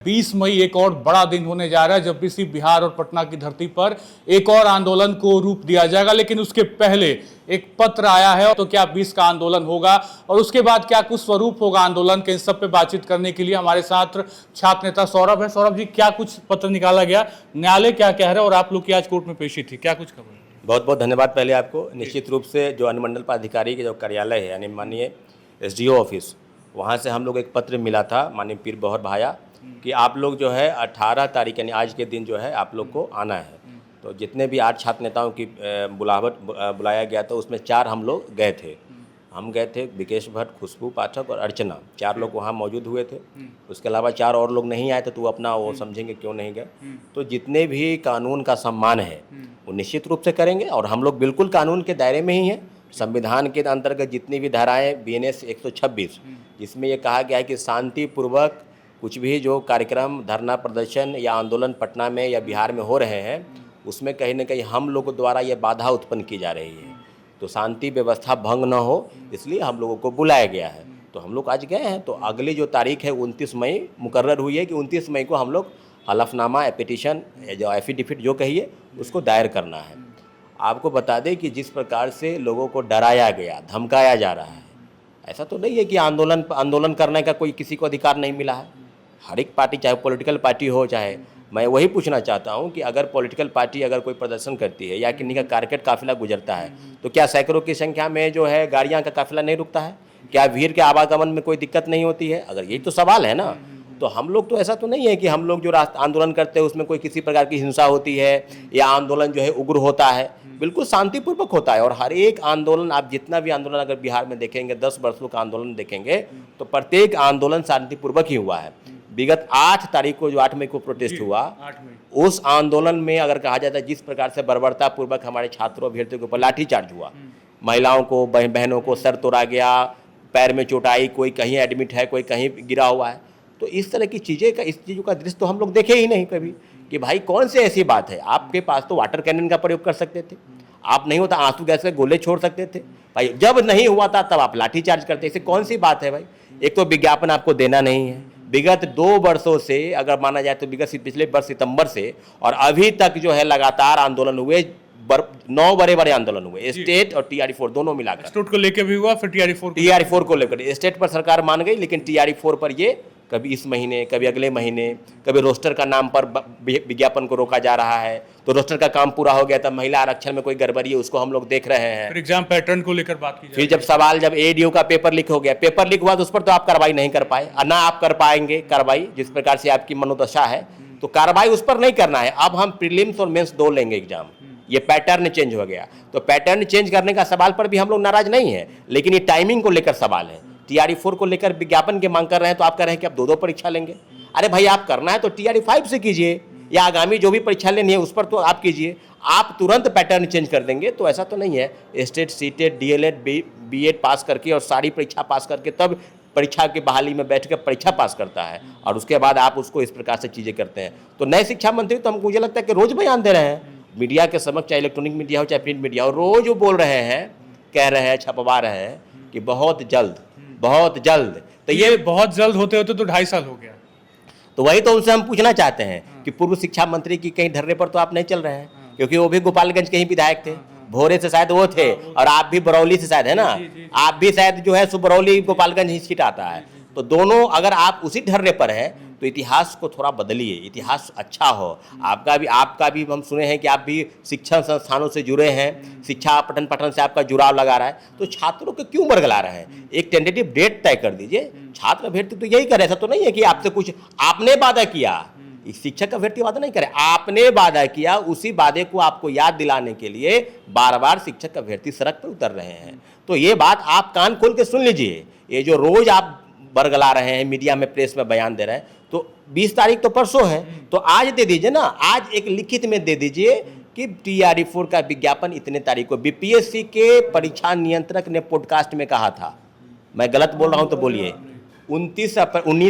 20 मई एक और बड़ा दिन होने जा रहा है जब भी बिहार और पटना की धरती पर एक और आंदोलन को रूप दिया जाएगा। लेकिन उसके पहले एक पत्र आया है, तो क्या 20 का आंदोलन होगा और उसके बाद क्या कुछ स्वरूप होगा आंदोलन के, इन सब पे बातचीत करने के लिए हमारे साथ छात्र नेता सौरभ है। सौरभ जी, क्या कुछ पत्र निकाला गया, न्यायालय क्या कह रहा है और आप लोग की आज कोर्ट में पेशी थी, क्या कुछ खबर? बहुत बहुत धन्यवाद पहले आपको। निश्चित रूप से जो अनुमंडल पदाधिकारी के जो कार्यालय है यानी माननीय SDO ऑफिस, वहाँ से हम लोग एक पत्र मिला था माननीय पीर बहर भाया कि आप लोग जो है 18 तारीख यानी आज के दिन जो है आप लोग को आना है। तो जितने भी 8 छात्र नेताओं की बुलाया गया था उसमें 4 हम लोग गए थे। हम गए थे, विकेश भट्ट, खुशबू पाठक और अर्चना, 4 लोग वहाँ मौजूद हुए थे। उसके अलावा 4 और लोग नहीं आए थे, तो वो अपना वो समझेंगे क्यों नहीं गए। तो जितने भी कानून का सम्मान है वो निश्चित रूप से करेंगे और हम लोग बिल्कुल कानून के दायरे में ही हैं। संविधान के अंतर्गत जितनी भी धाराएँ BNS 126 जिसमें ये कहा गया है कि शांतिपूर्वक कुछ भी जो कार्यक्रम, धरना प्रदर्शन या आंदोलन पटना में या बिहार में हो रहे हैं उसमें कहीं ना कहीं हम लोगों द्वारा ये बाधा उत्पन्न की जा रही है, तो शांति व्यवस्था भंग न हो इसलिए हम लोगों को बुलाया गया है। तो हम लोग आज गए हैं। तो अगली जो तारीख है 29 मई मुकर्रर हुई है कि 29 मई को हम लोग हलफनामा, एपिटिशन, जो एफिडेविट जो कहिए उसको दायर करना है। आपको बता दें कि जिस प्रकार से लोगों को डराया गया, धमकाया जा रहा है, ऐसा तो नहीं है कि आंदोलन करने का कोई किसी को अधिकार नहीं मिला है। हर एक पार्टी, चाहे पॉलिटिकल पार्टी हो, चाहे, मैं वही पूछना चाहता हूं कि अगर पॉलिटिकल पार्टी अगर कोई प्रदर्शन करती है या किन्हीं का कारकेट काफिला गुजरता है तो क्या सैकड़ों की संख्या में जो है गाड़ियां का काफिला नहीं रुकता है? क्या भीड़ के आवागमन में कोई दिक्कत नहीं होती है? अगर यही तो सवाल है ना, तो हम लोग तो ऐसा तो नहीं है कि हम लोग जो आंदोलन करते हैं उसमें कोई किसी प्रकार की हिंसा होती है या आंदोलन जो है उग्र होता है। बिल्कुल शांतिपूर्वक होता है। और हर एक आंदोलन, आप जितना भी आंदोलन अगर बिहार में देखेंगे, 10 वर्षों का आंदोलन देखेंगे तो प्रत्येक आंदोलन शांतिपूर्वक ही हुआ है। विगत 8 तारीख को जो 8 मई को प्रोटेस्ट हुआ, उस आंदोलन में अगर कहा जाता है जिस प्रकार से बर्बरतापूर्वक हमारे छात्रों अभ्यर्थियों के ऊपर लाठीचार्ज हुआ, महिलाओं को, बहनों को सर तोड़ा गया, पैर में चोट आई, कोई कहीं एडमिट है, कोई कहीं गिरा हुआ है। तो इस तरह की चीज़ें का, इस चीज़ों का दृश्य तो हम लोग देखे ही नहीं कभी कि भाई कौन सी ऐसी बात है। आपके पास तो वाटर कैनन का प्रयोग कर सकते थे, आप नहीं होता आंसू गैस के गोले छोड़ सकते थे भाई। जब नहीं हुआ था तब आप लाठीचार्ज करते, इसे कौन सी बात है भाई? एक तो विज्ञापन आपको देना नहीं है। विगत 2 वर्षों से अगर माना जाए तो पिछले वर्ष सितंबर से और अभी तक जो है लगातार आंदोलन हुए, 9 बड़े आंदोलन हुए, स्टेट और TRE4 दोनों मिलाकर। स्टेट को लेकर भी हुआ, फिर TRE4 को लेकर स्टेट पर सरकार मान गई, लेकिन TRE4 पर ये कभी इस महीने, कभी अगले महीने, कभी रोस्टर का नाम पर विज्ञापन को रोका जा रहा है। तो रोस्टर का काम पूरा हो गया तब महिला आरक्षण में कोई गड़बड़ी है उसको हम लोग देख रहे हैं। फिर एग्जाम पैटर्न को लेकर बात की जाए, फिर जब ADO का पेपर लीक हो गया, पेपर लीक हुआ तो उस पर तो आप कार्रवाई नहीं कर पाए, और ना आप कर पाएंगे कार्रवाई। जिस प्रकार से आपकी मनोदशा है तो कार्रवाई उस पर नहीं करना है। अब हम प्रीलिम्स और मेंस 2 लेंगे एग्जाम, ये पैटर्न चेंज हो गया। तो पैटर्न चेंज करने का सवाल पर भी हम लोग नाराज नहीं है, लेकिन ये टाइमिंग को लेकर सवाल है। TRE4 को लेकर विज्ञापन की मांग कर रहे हैं तो आप कह रहे हैं कि आप 2 परीक्षा लेंगे। अरे भाई, आप करना है तो TRE5 से कीजिए, या आगामी जो भी परीक्षा लेनी है उस पर तो आप कीजिए। आप तुरंत पैटर्न चेंज कर देंगे तो ऐसा तो नहीं है। स्टेट, सीटेट, DLED, BEd पास करके और सारी परीक्षा पास करके तब परीक्षा की बहाली में बैठ कर परीक्षा पास करता है, और उसके बाद आप उसको इस प्रकार से चीज़ें करते हैं। तो नए शिक्षा मंत्री तो हमको मुझे लगता है कि रोज़ बयान दे रहे हैं मीडिया के समक्ष, चाहे इलेक्ट्रॉनिक मीडिया हो चाहे प्रिंट मीडिया हो, रोज़ वो बोल रहे हैं, कह रहे हैं, छपवा रहे हैं कि बहुत जल्द, बहुत जल्द। तो ये बहुत जल्द होते होते तो 2.5 साल हो गया। तो वही तो उनसे हम पूछना चाहते हैं कि पूर्व शिक्षा मंत्री की कहीं धरने पर तो आप नहीं चल रहे हैं, क्योंकि वो भी गोपालगंज के ही विधायक थे। भोरे से शायद वो थे, और आप भी बरौली से शायद, है ना? आप भी शायद जो है बरौली गोपालगंज ही सीट आता है। तो दोनों अगर आप उसी धरने पर है तो इतिहास को थोड़ा बदलिए, इतिहास अच्छा हो। आपका भी हम सुने हैं कि आप भी शिक्षण संस्थानों से जुड़े हैं, शिक्षा पठन पाठन से आपका जुड़ाव लगा रहा है। तो छात्रों को क्यों बरगला रहे हैं? एक टेंटेटिव डेट तय कर दीजिए। छात्र अभ्यर्थी तो यही करे, ऐसा तो नहीं है कि आपसे कुछ आपने वादा किया, शिक्षक अभ्यर्थी वादा नहीं करे, आपने वादा किया, उसी वादे को आपको याद दिलाने के लिए बार बार शिक्षक अभ्यर्थी सड़क पर उतर रहे हैं। तो ये बात आप कान खोल के सुन लीजिए। ये जो रोज आप बरगला रहे हैं, मीडिया में, प्रेस में बयान दे रहे हैं, तो 20 तारीख तो परसों है, तो आज दे दीजिए ना, आज एक लिखित में दे दीजिए कि TRE4 का विज्ञापन इतने तारीख को। BPSC के परीक्षा नियंत्रक ने पॉडकास्ट में कहा था, मैं गलत बोल रहा हूं तो बोलिए, 19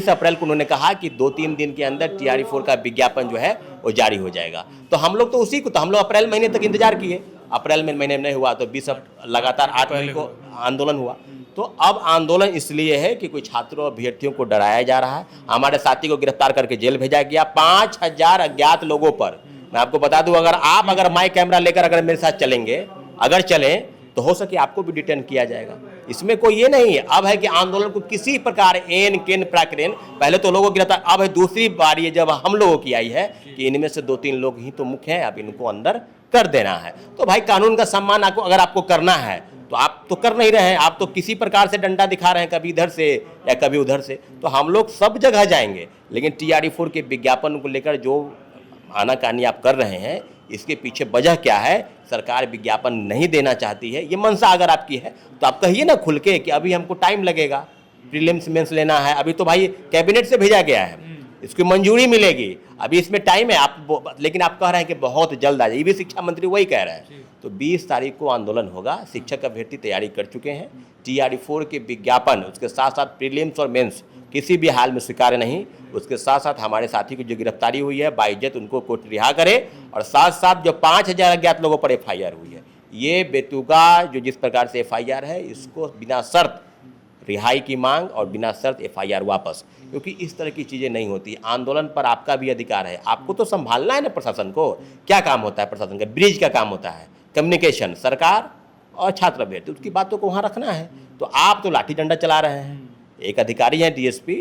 अप्रैल को उन्होंने कहा कि 2-3 दिन के अंदर TRE4 का विज्ञापन जो है वो जारी हो जाएगा। तो हम लोग तो उसी को, तो हम लोग अप्रैल महीने तक इंतजार किए, अप्रैल में महीने में नहीं हुआ तो 20 लगातार 8 मई को आंदोलन हुआ। तो अब आंदोलन इसलिए है कि कोई छात्रों अभ्यर्थियों को डराया जा रहा है। हमारे साथी को गिरफ्तार करके जेल भेजा गया 5000 अज्ञात लोगों पर। मैं आपको बता दूं, अगर माइक कैमरा लेकर अगर मेरे साथ चलेंगे, अगर चलें तो हो सके आपको भी डिटेन किया जाएगा। इसमें कोई ये नहीं है। अब है कि आंदोलन को किसी प्रकार एन केन प्राक्रेन, पहले तो लोगों की गिरफ्तार, अब है दूसरी बारी है जब हम लोगों की आई है कि इनमें से 2-3 लोग ही तो मुख्य हैं, अब इनको अंदर कर देना है। तो भाई कानून का सम्मान आपको अगर आपको करना है तो आप तो कर नहीं रहे हैं, आप तो किसी प्रकार से डंडा दिखा रहे हैं, कभी इधर से या कभी उधर से। तो हम लोग सब जगह जाएंगे, लेकिन TRE4 के विज्ञापन को लेकर जो आनाकानी आप कर रहे हैं, इसके पीछे वजह क्या है? सरकार विज्ञापन नहीं देना चाहती है, ये मंशा अगर आपकी है तो आप कहिए ना खुल के कि अभी हमको टाइम लगेगा, प्रीलिम्स मेंस लेना है, अभी तो भाई कैबिनेट से भेजा गया है, इसकी मंजूरी मिलेगी, अभी इसमें टाइम है। आप लेकिन आप कह रहे हैं कि बहुत जल्द आ जाए, ये भी शिक्षा मंत्री वही कह रहे हैं। तो 20 तारीख को आंदोलन होगा, शिक्षक अभ्यर्थी तैयारी कर चुके हैं। TRE4 के विज्ञापन, उसके साथ साथ प्रीलिम्स और मेंस किसी भी हाल में स्वीकार्य नहीं। उसके साथ साथ हमारे साथी की जो गिरफ्तारी हुई है, बाइज्जत उनको कोर्ट रिहा करे, और साथ साथ जो 5000 अज्ञात लोगों पर FIR हुई है, ये बेतुका जो जिस प्रकार से FIR है, इसको बिना शर्त रिहाई की मांग और बिना शर्त FIR वापस, क्योंकि इस तरह की चीज़ें नहीं होती। आंदोलन पर आपका भी अधिकार है, आपको तो संभालना है ना प्रशासन को। क्या काम होता है प्रशासन का? ब्रिज का काम होता है, कम्युनिकेशन, सरकार और छात्र अभ्यर्थी, उसकी बातों को वहाँ रखना है। तो आप तो लाठी डंडा चला रहे हैं। एक अधिकारी हैं DSP,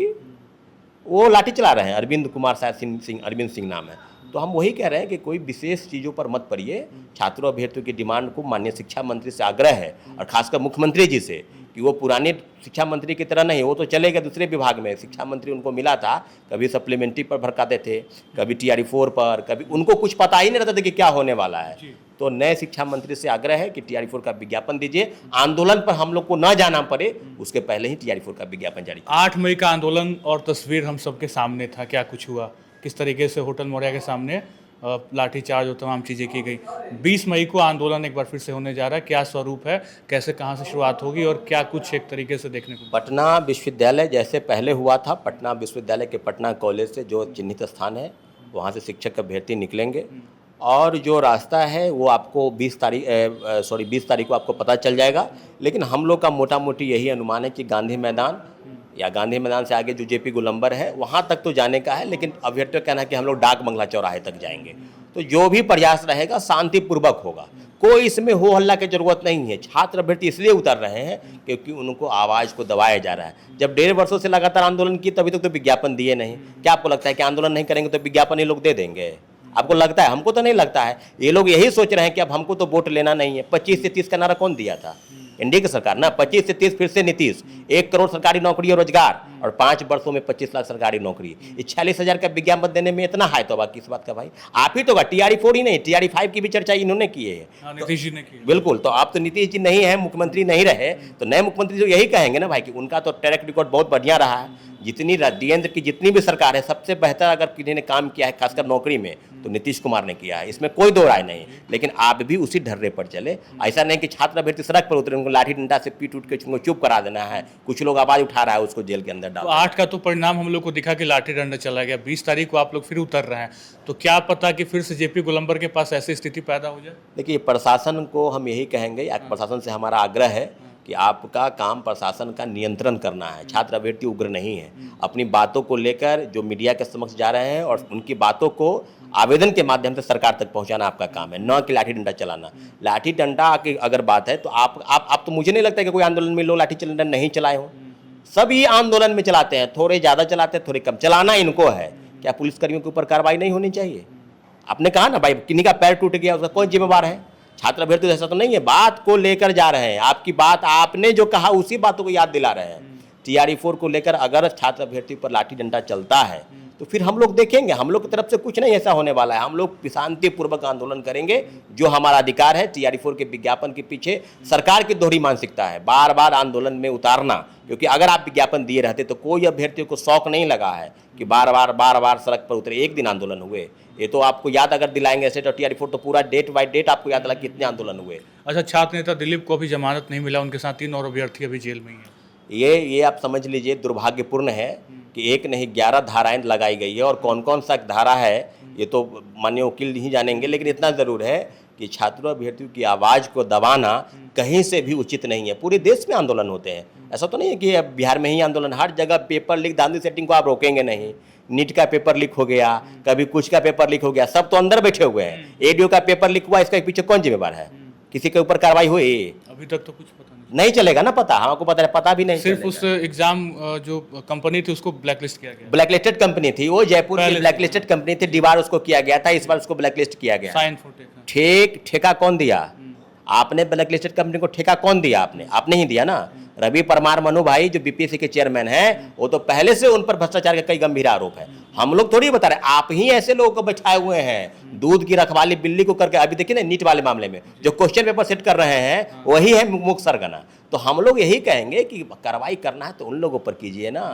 वो लाठी चला रहे हैं, अरविंद कुमार सिंह, अरविंद सिंह नाम है। तो हम वही कह रहे हैं कि कोई विशेष चीज़ों पर मत पड़िए। छात्रों अभ्यर्थियों की डिमांड को माननीय शिक्षा मंत्री से आग्रह है, और खासकर मुख्यमंत्री जी से, कि वो पुराने शिक्षा मंत्री की तरह नहीं, वो तो चले गए दूसरे विभाग में। शिक्षा मंत्री उनको मिला था, कभी सप्लीमेंट्री पर भड़काते थे, कभी TRE4 पर, कभी उनको कुछ पता ही नहीं रहता था कि क्या होने वाला है। तो नए शिक्षा मंत्री से आग्रह है कि TRE4 का विज्ञापन दीजिए, आंदोलन पर हम लोग को न जाना पड़े, उसके पहले ही TRE4 का विज्ञापन जारी। 8 मई का आंदोलन और तस्वीर हम सबके सामने था, क्या कुछ हुआ, किस तरीके से होटल मौर्या के सामने लाठीचार्ज और तमाम चीज़ें की गई। 20 मई को आंदोलन एक बार फिर से होने जा रहा है, क्या स्वरूप है, कैसे कहाँ से शुरुआत होगी और क्या कुछ एक तरीके से देखने को? पटना विश्वविद्यालय जैसे पहले हुआ था, पटना विश्वविद्यालय के पटना कॉलेज से जो चिन्हित स्थान है, वहाँ से शिक्षक अभ्यर्थी निकलेंगे, और जो रास्ता है वो आपको 20 तारीख को आपको पता चल जाएगा। लेकिन हम लोग का मोटा मोटी यही अनुमान है कि गांधी मैदान या गांधी मैदान से आगे जो JP गोलंबर है, वहाँ तक तो जाने का है, लेकिन अभ्यर्थियों का कहना है कि हम लोग डाक बंगला चौराहे तक जाएंगे। तो जो भी प्रयास रहेगा शांतिपूर्वक होगा, कोई इसमें हो हल्ला की जरूरत नहीं है। छात्र अभ्यर्थी इसलिए उतर रहे हैं क्योंकि उनको आवाज़ को दबाया जा रहा है। जब 1.5 वर्षों से लगातार आंदोलन किए, तभी तक तो विज्ञापन दिए नहीं। क्या आपको लगता है कि आंदोलन नहीं करेंगे तो विज्ञापन ये लोग दे देंगे? आपको लगता है? हमको तो नहीं लगता है। ये लोग यही सोच रहे हैं कि अब हमको तो वोट लेना नहीं है। 25 से 30 का नारा कौन दिया था? एनडीए की सरकार ना। 25 से 30 फिर से नीतीश, 1 करोड़ सरकारी नौकरी और रोजगार, और 5 वर्षों में 25 लाख सरकारी नौकरी। ये 46,000 का विज्ञापन देने में इतना है तो बाकी इस बात का भाई आप ही तो का। TRE4 ही नहीं, TRE5 की भी चर्चा इन्होंने की है। नीतीश जी ने की। बिल्कुल। तो आप तो नीतीश जी नहीं है, मुख्यमंत्री नहीं रहे, तो नए मुख्यमंत्री जो यही कहेंगे ना भाई कि उनका तो ट्रैक रिकॉर्ड बहुत बढ़िया रहा है। जितनी देवेंद्र की जितनी भी सरकार है, सबसे बेहतर अगर किसी ने काम किया है खासकर नौकरी में, तो नीतीश कुमार ने किया है, इसमें कोई दो राय नहीं। लेकिन आप भी उसी ढर्रे पर चले। ऐसा नहीं कि छात्र अभ्यर्थी सड़क पर उतरे, उनको लाठी डंडा से पीट उठ के उनको चुप करा देना है। कुछ लोग आवाज उठा रहा है, उसको जेल के अंदर डाल। 8 का तो परिणाम हम लोग को दिखा कि लाठी डंडा चला गया। 20 तारीख को आप लोग फिर उतर रहे हैं, तो क्या पता कि फिर से JP गोलंबर के पास ऐसी स्थिति पैदा हो जाए? देखिए, प्रशासन को हम यही कहेंगे, प्रशासन से हमारा आग्रह है कि आपका काम प्रशासन का नियंत्रण करना है। छात्र अभ्यर्थी उग्र नहीं है, अपनी बातों को लेकर जो मीडिया के समक्ष जा रहे हैं और उनकी बातों को आवेदन के माध्यम से सरकार तक पहुंचाना आपका काम है, न कि लाठी डंडा चलाना। लाठी डंडा की अगर बात है तो आप तो मुझे नहीं लगता कि कोई आंदोलन में लोग लाठी डंडा नहीं चलाए हो। सभी आंदोलन में चलाते हैं, थोड़े ज़्यादा चलाते हैं, थोड़े कम। चलाना इनको है। क्या पुलिसकर्मियों के ऊपर कार्रवाई नहीं होनी चाहिए? आपने कहा ना भाई, किन्हीं का पैर टूट गया, उसका कौन जिम्मेवार है? छात्र अभ्यर्थी ऐसा तो नहीं है। बात को लेकर जा रहे हैं, आपकी बात आपने जो कहा उसी बातों को याद दिला रहे हैं। TRE4 को लेकर अगर छात्र अभ्यर्थी पर लाठी डंडा चलता है तो फिर हम लोग देखेंगे। हम लोग की तरफ से कुछ नहीं ऐसा होने वाला है। हम लोग शांतिपूर्वक आंदोलन करेंगे, जो हमारा अधिकार है। TRE4 के विज्ञापन के पीछे सरकार की दोहरी मानसिकता है, बार बार आंदोलन में उतारना। क्योंकि अगर आप विज्ञापन दिए रहते तो कोई अभ्यर्थियों को शौक नहीं लगा है कि बार बार सड़क पर उतरे। एक दिन आंदोलन हुए, ये तो आपको याद अगर दिलाएंगे ऐसे, तो TRE4 तो पूरा डेट बाई डेट आपको याद दिला कितने आंदोलन हुए। अच्छा, छात्र नेता दिलीप को अभी जमानत नहीं मिला, उनके साथ 3 और अभ्यर्थी अभी जेल में ही है। ये आप समझ लीजिए, दुर्भाग्यपूर्ण है कि एक नहीं 11 धाराएं लगाई गई है। और कौन कौन सा धारा है ये तो माननीय वकील ही जानेंगे, लेकिन इतना ज़रूर है कि छात्रों अभ्यर्थियों की आवाज़ को दबाना कहीं से भी उचित नहीं है। पूरे देश में आंदोलन होते हैं, ऐसा तो नहीं है कि अब बिहार में ही आंदोलन। हर जगह पेपर लीक धांधली सेटिंग को आप रोकेंगे नहीं। नीट का पेपर लीक हो गया, कभी कुछ का पेपर लीक हो गया, सब तो अंदर बैठे हुए हैं। एडीओ का पेपर लीक हुआ, इसका पीछे कौन जिम्मेवार है? किसी के ऊपर कार्रवाई हुई? अभी तक तो कुछ पता नहीं चलेगा ना पता, हमको पता भी नहीं सिर्फ चलेगा। उस एग्जाम जो कंपनी थी उसको ब्लैकलिस्ट किया गया, ब्लैकलिस्टेड कंपनी थी वो, जयपुर की ब्लैकलिस्टेड कंपनी थी, दीवार उसको किया गया था, इस बार उसको ब्लैकलिस्ट किया गया। साइन फोटेक ठेका कौन दिया? आपने ब्लैकलिस्टेड कंपनी को ठेका कौन दिया? आपने ही दिया ना। रवि परमार मनु भाई जो बीपीएससी के चेयरमैन हैं, वो तो पहले से उन पर भ्रष्टाचार के कई गंभीर आरोप है। हम लोग थोड़ी बता रहे, आप ही ऐसे लोगों को बैठाए हुए हैं दूध की रखवाली बिल्ली को करके। अभी देखिए ना नीट वाले मामले में जो क्वेश्चन पेपर सेट कर रहे हैं वही है मुख सरगना। तो हम लोग यही कहेंगे कि कार्रवाई करना है तो उन लोगों पर कीजिए ना।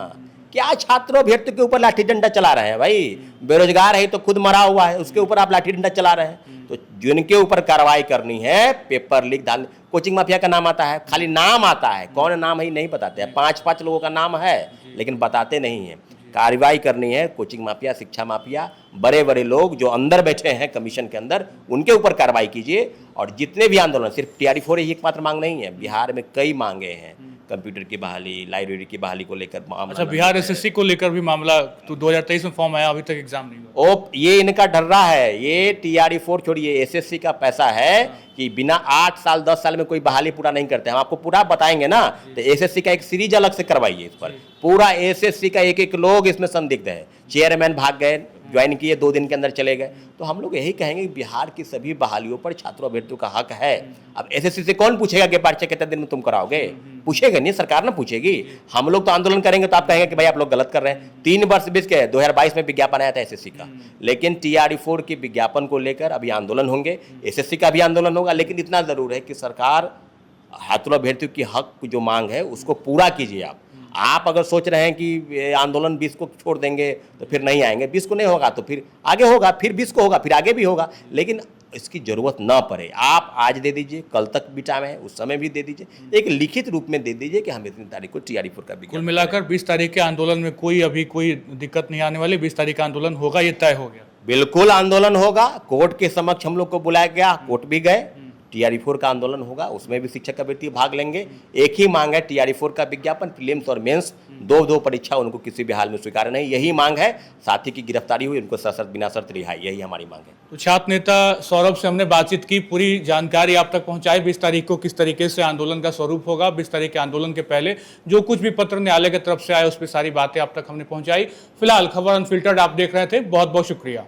क्या छात्रों अभ्यर्थी के ऊपर लाठी डंडा चला रहे हैं? भाई बेरोजगार है तो खुद मरा हुआ है, उसके ऊपर आप लाठी डंडा चला रहे हैं। तो जिनके ऊपर कार्रवाई करनी है, पेपर लीक धान, कोचिंग माफिया का नाम आता है, खाली नाम आता है, कौन नाम है नहीं बताते हैं। 5-5 लोगों का नाम है लेकिन बताते नहीं है। कार्रवाई करनी है, कोचिंग माफिया, शिक्षा माफिया, बड़े बड़े लोग जो अंदर बैठे हैं कमीशन के अंदर, उनके ऊपर कार्रवाई कीजिए। और जितने भी आंदोलन, सिर्फ टीआरई 4 ही एकमात्र मांग नहीं है, बिहार में कई मांगे हैं। कंप्यूटर की बहाली, लाइब्रेरी की बहाली को लेकर अच्छा, बिहार एसएससी को लेकर भी मामला तो 2023 में फॉर्म आया, अभी तक एग्जाम नहीं हुआ। ये इनका डर रहा है। ये टीआरई 4 छोड़िए, एसएससी का पैसा है कि बिना 8 साल 10 साल में कोई बहाली पूरा नहीं करते। हम आपको पूरा बताएंगे ना, तो एसएससी का एक सीरीज अलग से करवाइए। इस पर पूरा एसएससी का एक लोग इसमें संदिग्ध है। चेयरमैन भाग गए, ज्वाइन किए, 2 दिन के अंदर चले गए। तो हम लोग यही कहेंगे कि बिहार की सभी बहालियों पर छात्रों अभ्यर्थियों का हक है। अब एसएससी से कौन पूछेगा कि परीक्षा कितने दिन में तुम कराओगे? पूछेगा नहीं, सरकार ना पूछेगी। हम लोग तो आंदोलन करेंगे तो आप कहेंगे कि भाई आप लोग गलत कर रहे हैं। 3 वर्ष बीत गए, 2022 में विज्ञापन आया था एसएससी का, लेकिन टीआरई 4 के विज्ञापन को लेकर अभी आंदोलन होंगे, एसएससी का भी आंदोलन होगा। लेकिन इतना जरूर है कि सरकार छात्रों अभ्यर्थियों की हक जो मांग है उसको पूरा कीजिए। आप अगर सोच रहे हैं कि आंदोलन 20 को छोड़ देंगे तो फिर नहीं आएंगे, 20 को नहीं होगा तो फिर आगे होगा, फिर 20 को होगा, फिर आगे भी होगा। लेकिन इसकी जरूरत ना पड़े, आप आज दे दीजिए, कल तक भी टाइम है, उस समय भी दे दीजिए, एक लिखित रूप में दे दीजिए कि हम इतनी तारीख को टीआरई 4 का भी। कुल मिलाकर 20 तारीख के आंदोलन में कोई दिक्कत नहीं आने वाली। 20 तारीख का आंदोलन होगा, ये तय हो गया। बिल्कुल आंदोलन होगा। कोर्ट के समक्ष हम लोग को बुलाया गया, कोर्ट भी गए। टीआरई 4 का आंदोलन होगा, उसमें भी शिक्षक अभ्यर्थी भाग लेंगे। एक ही मांग है, टीआरई 4 का विज्ञापन, प्रीलिम्स और मेंस दो परीक्षा उनको किसी भी हाल में स्वीकार नहीं, यही मांग है। साथी की गिरफ्तारी हुई, उनको सशर्त बिना शर्त रिहाई, यही हमारी मांग है। तो छात्र नेता सौरभ से हमने बातचीत की, पूरी जानकारी आप तक पहुंचाई। 20 तारीख को किस तरीके से आंदोलन का स्वरूप होगा, 20 तारीख के आंदोलन के पहले जो कुछ भी पत्र न्यायालय की तरफ से आए उस पर सारी बातें आप तक हमने पहुंचाई। फिलहाल खबर अनफिल्टर्ड आप देख रहे थे, बहुत बहुत शुक्रिया।